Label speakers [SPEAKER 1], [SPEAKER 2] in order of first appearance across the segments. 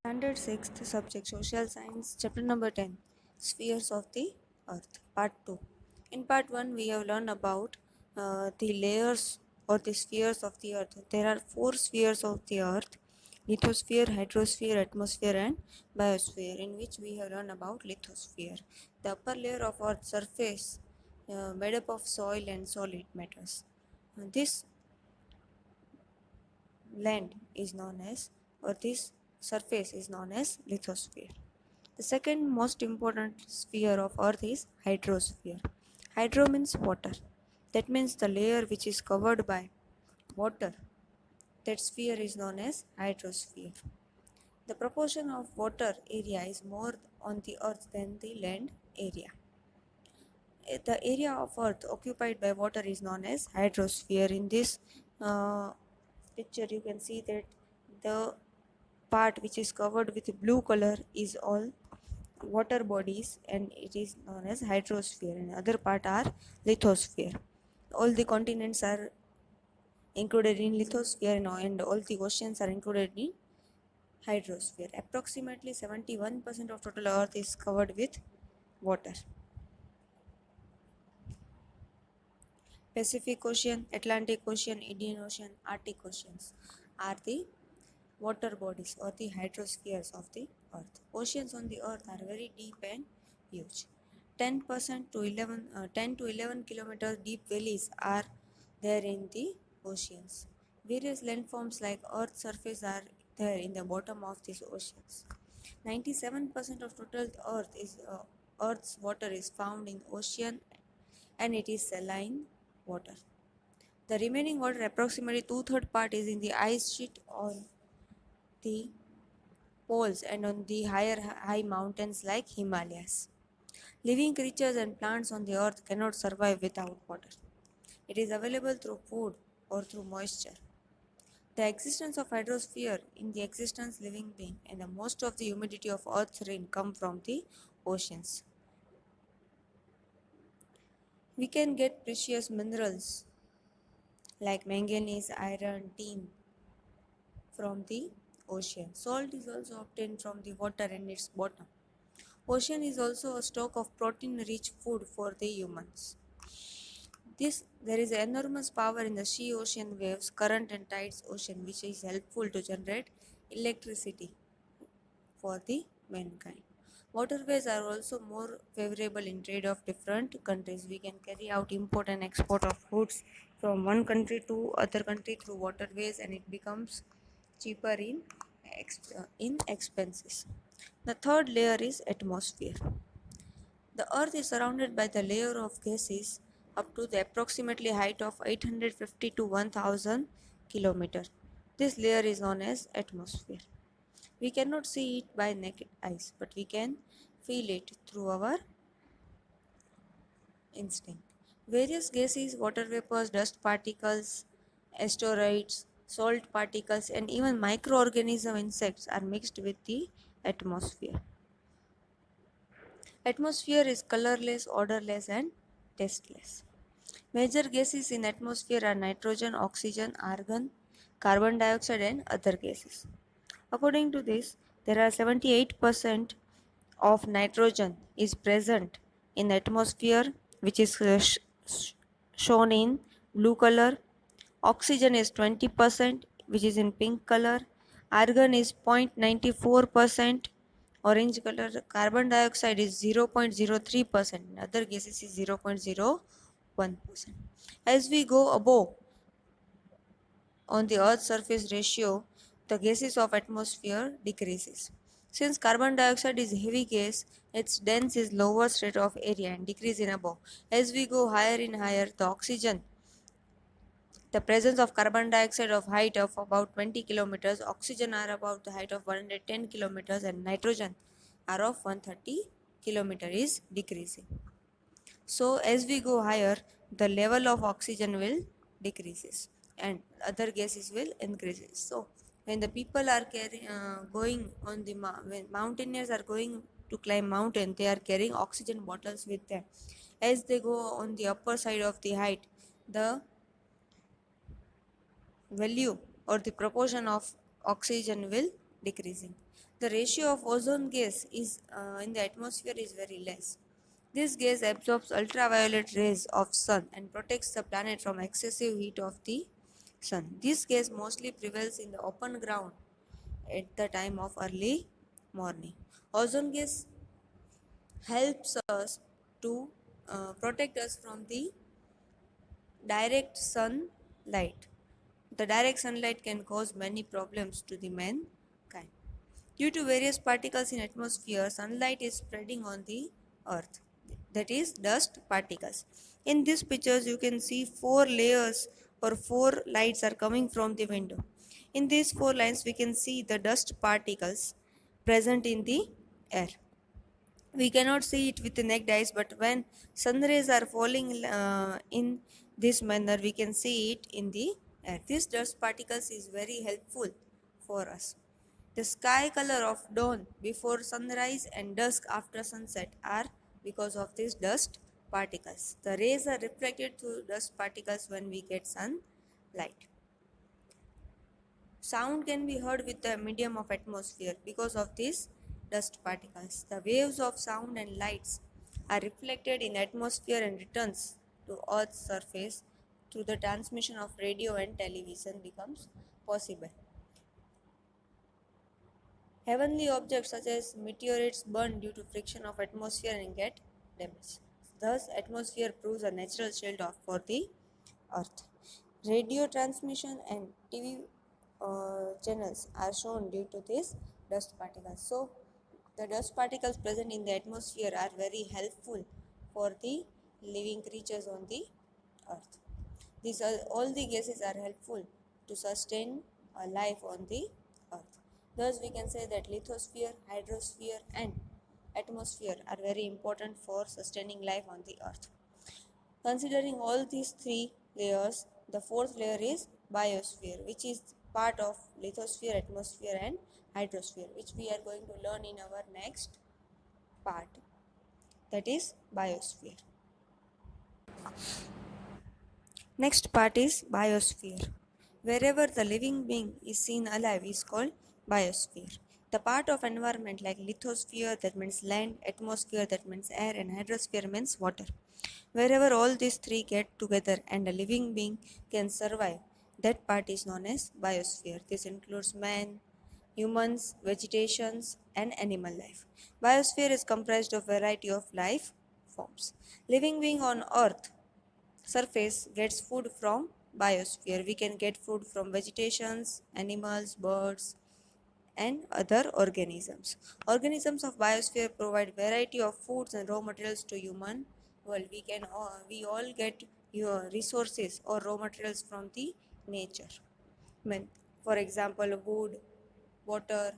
[SPEAKER 1] Standard 6th subject Social Science, chapter number 10, Spheres of the Earth, part 2. In part 1, we have learned about the layers or the spheres of the Earth. There are 4 spheres of the Earth: lithosphere, hydrosphere, atmosphere, and biosphere, in which we have learned about lithosphere, the upper layer of Earth's surface made up of soil and solid matters. This land is known as, or this surface is known as lithosphere. The second most important sphere of Earth is hydrosphere. Hydro means water. That means the layer which is covered by water. That sphere is known as hydrosphere. The proportion of water area is more on the Earth than the land area. The area of Earth occupied by water is known as hydrosphere. In this picture, you can see that the part which is covered with blue color is all water bodies, and it is known as hydrosphere, and other part are lithosphere. All the continents are included in lithosphere, and all the oceans are included in hydrosphere. Approximately 71% of total Earth is covered with water. Pacific Ocean, Atlantic Ocean, Indian Ocean, Arctic Oceans are the water bodies or the hydrospheres of the Earth. Oceans on the Earth are very deep and huge. 10 to 11 kilometers deep valleys are there in the oceans. Various landforms like Earth's surface are there in the bottom of these oceans. 97% of total Earth's water is found in ocean, and it is saline water. The remaining water, approximately two-thirds part, is in the ice sheet on the poles and on the high mountains like Himalayas. Living creatures and plants on the earth cannot survive without water. It is available through food or through moisture. The existence of hydrosphere in the existence living being, and the most of the humidity of earth's rain come from the oceans. We can get precious minerals like manganese, iron, tin from the ocean. Salt is also obtained from the water and its bottom. Ocean is also a stock of protein-rich food for the humans. There is enormous power in the sea ocean waves, current and tides ocean, which is helpful to generate electricity for the mankind. Waterways are also more favorable in trade of different countries. We can carry out import and export of goods from one country to other country through waterways, and it becomes cheaper in expenses. The third layer is atmosphere. The Earth is surrounded by the layer of gases up to the approximately height of 850 to 1000 kilometers. This layer is known as atmosphere. We cannot see it by naked eyes, but we can feel it through our instinct. Various gases, water vapors, dust particles, asteroids, salt particles, and even microorganism insects are mixed with the atmosphere. Atmosphere is colorless, odorless, and tasteless. Major gases in atmosphere are nitrogen, oxygen, argon, carbon dioxide, and other gases. According to this, there are 78% of nitrogen is present in atmosphere, which is shown in blue color. Oxygen is 20%, which is in pink color. Argon is 0.94%, orange color. Carbon dioxide is 0.03%. Other gases is 0.01%. As we go above on the Earth's surface ratio, the gases of atmosphere decreases. Since carbon dioxide is heavy gas, its dense is lower rate of area and decrease in above. As we go higher in higher, the presence of carbon dioxide of height of about 20 kilometers, oxygen are about the height of 110 kilometers, and nitrogen are of 130 kilometers is decreasing. So as we go higher, the level of oxygen will decreases and other gases will increases. So when the people are going on the when mountaineers are going to climb mountain, they are carrying oxygen bottles with them. As they go on the upper side of the height, the value or the proportion of oxygen will decreasing. The ratio of ozone gas is in the atmosphere is very less. This gas absorbs ultraviolet rays of sun and protects the planet from excessive heat of the sun. This gas mostly prevails in the open ground at the time of early morning. Ozone gas helps us to protect us from the direct sunlight. The direct sunlight can cause many problems to the mankind. Due to various particles in atmosphere, sunlight is spreading on the earth. That is dust particles. In these pictures, you can see four layers or four lights are coming from the window. In these four lines, we can see the dust particles present in the air. We cannot see it with the naked eyes, but when sun rays are falling in this manner, we can see it in the air. This dust particles is very helpful for us. The sky color of dawn before sunrise and dusk after sunset are because of these dust particles. The rays are reflected through dust particles when we get sunlight. Sound can be heard with the medium of atmosphere because of these dust particles. The waves of sound and lights are reflected in atmosphere and returns to Earth's surface through the transmission of radio and television becomes possible. Heavenly objects such as meteorites burn due to friction of atmosphere and get damaged. Thus, atmosphere proves a natural shield for the Earth. Radio transmission and TV channels are shown due to these dust particles. So, the dust particles present in the atmosphere are very helpful for the living creatures on the Earth. All the gases are helpful to sustain life on the Earth. Thus, we can say that lithosphere, hydrosphere, and atmosphere are very important for sustaining life on the Earth. Considering all these three layers, the fourth layer is biosphere, which is part of lithosphere, atmosphere, and hydrosphere, which we are going to learn in our next part, that is biosphere. Next part is biosphere. Wherever the living being is seen alive is called biosphere. The part of environment like lithosphere, that means land, atmosphere, that means air, and hydrosphere means water. Wherever all these three get together and a living being can survive, that part is known as biosphere. This includes man, humans, vegetations, and animal life. Biosphere is comprised of variety of life forms. Living being on earth surface gets food from biosphere. We can get food from vegetations, animals, birds, and other organisms. Organisms of biosphere provide variety of foods and raw materials to human world. We all get your resources or raw materials from the nature. For example, wood, water,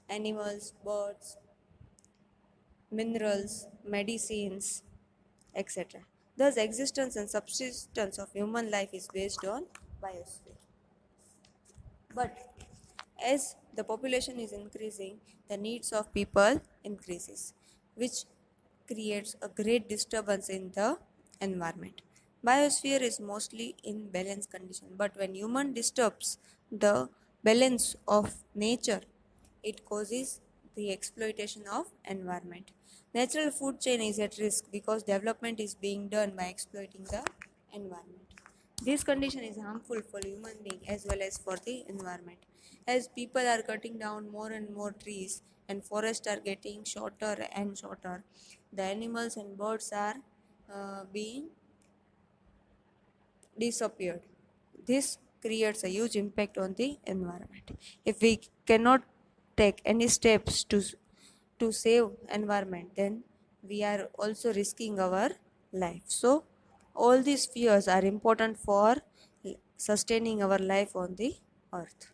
[SPEAKER 1] animals, birds, minerals, medicines, etc. Thus, existence and subsistence of human life is based on biosphere. But as the population is increasing, the needs of people increases, which creates a great disturbance in the environment. Biosphere is mostly in balance condition, but when human disturbs the balance of nature, it causes the exploitation of environment. Natural food chain is at risk because development is being done by exploiting the environment. This condition is harmful for human being as well as for the environment. As people are cutting down more and more trees and forests are getting shorter and shorter, the animals and birds are being disappeared. This creates a huge impact on the environment. If we cannot take any steps to save environment, then we are also risking our life. So all these fears are important for sustaining our life on the earth.